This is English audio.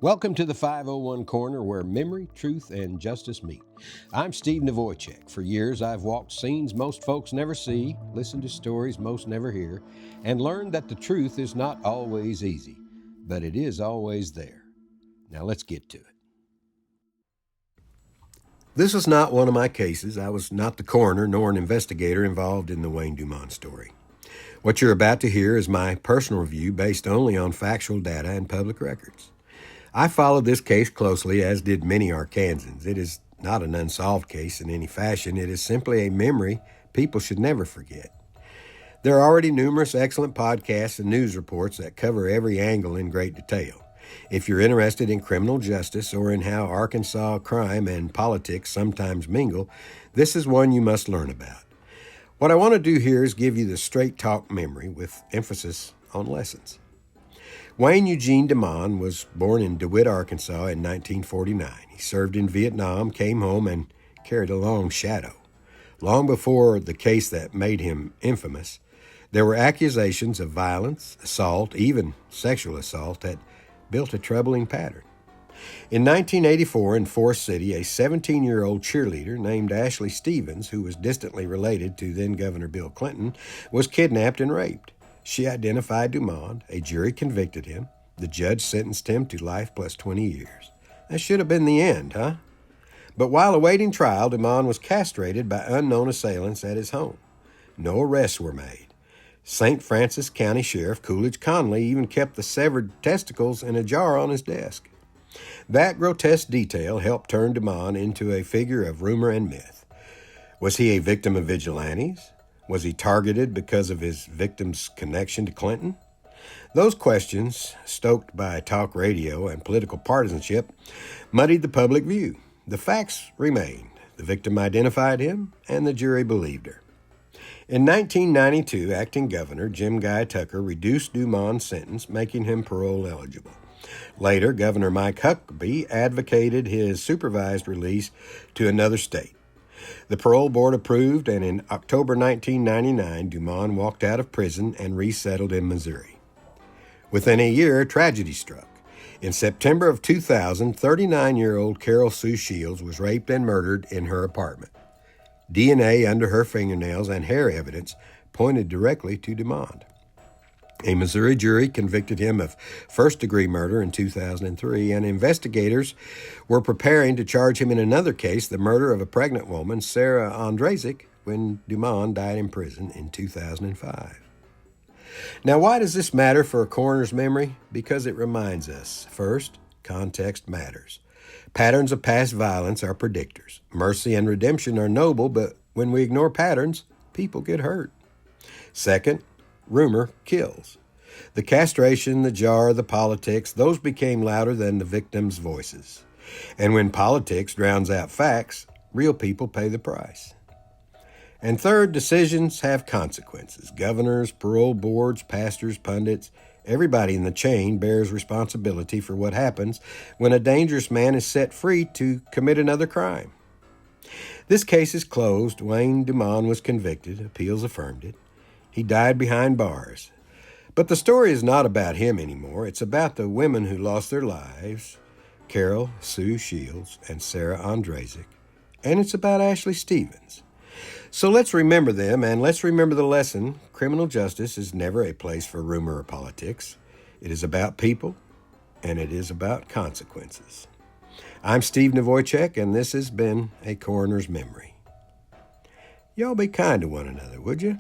Welcome to the 501 Corner, where memory, truth, and justice meet. I'm Steve Novoychek. For years, I've walked scenes most folks never see, listened to stories most never hear, and learned that the truth is not always easy, but it is always there. Now let's get to it. This was not one of my cases. I was not the coroner nor an investigator involved in the Wayne DuMond story. What you're about to hear is my personal review based only on factual data and public records. I followed this case closely, as did many Arkansans. It is not an unsolved case in any fashion. It is simply a memory people should never forget. There are already numerous excellent podcasts and news reports that cover every angle in great detail. If you're interested in criminal justice or in how Arkansas crime and politics sometimes mingle, this is one you must learn about. What I want to do here is give you the straight talk memory with emphasis on lessons. Wayne Eugene DuMond was born in DeWitt, Arkansas in 1949. He served in Vietnam, came home, and carried a long shadow. Long before the case that made him infamous, there were accusations of violence, assault, even sexual assault that built a troubling pattern. In 1984 in Forest City, a 17-year-old cheerleader named Ashley Stevens, who was distantly related to then-Governor Bill Clinton, was kidnapped and raped. She identified DuMond. A jury convicted him. The judge sentenced him to life plus 20 years. That should have been the end, huh? But while awaiting trial, DuMond was castrated by unknown assailants at his home. No arrests were made. St. Francis County Sheriff Coolidge Conley even kept the severed testicles in a jar on his desk. That grotesque detail helped turn DuMond into a figure of rumor and myth. Was he a victim of vigilantes? Was he targeted because of his victim's connection to Clinton? Those questions, stoked by talk radio and political partisanship, muddied the public view. The facts remained. The victim identified him, and the jury believed her. In 1992, acting governor Jim Guy Tucker reduced DuMond's sentence, making him parole eligible. Later, Governor Mike Huckabee advocated his supervised release to another state. The parole board approved, and in October 1999, DuMond walked out of prison and resettled in Missouri. Within a year, tragedy struck. In September of 2000, 39-year-old Carol Sue Shields was raped and murdered in her apartment. DNA under her fingernails and hair evidence pointed directly to DuMond. A Missouri jury convicted him of first-degree murder in 2003, and investigators were preparing to charge him in another case, the murder of a pregnant woman, Sarah Andrasek, when DuMond died in prison in 2005. Now, why does this matter for a coroner's memory? Because it reminds us, first, context matters. Patterns of past violence are predictors. Mercy and redemption are noble, but when we ignore patterns, people get hurt. Second, rumor kills. The castration, the jar, the politics, those became louder than the victims' voices. And when politics drowns out facts, real people pay the price. And third, decisions have consequences. Governors, parole boards, pastors, pundits, everybody in the chain bears responsibility for what happens when a dangerous man is set free to commit another crime. This case is closed. Wayne DuMond was convicted. Appeals affirmed it. He died behind bars. But the story is not about him anymore. It's about the women who lost their lives, Carol Sue Shields and Sarah Andrasek, and it's about Ashley Stevens. So let's remember them, and let's remember the lesson. Criminal justice is never a place for rumor or politics. It is about people, and it is about consequences. I'm Steve Novoychek, and this has been A Coroner's Memory. Y'all be kind to one another, would you?